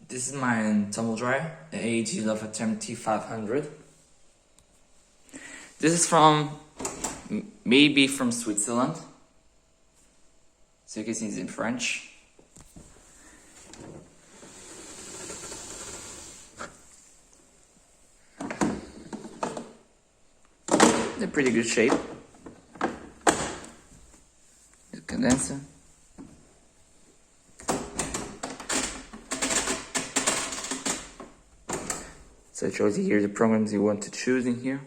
This is my tumble dryer, the AEG Lavatherm T500. This is from, maybe from Switzerland. So you can see it's in French. They're pretty good shape. The condenser. So it shows you here the programs you want to choose in here.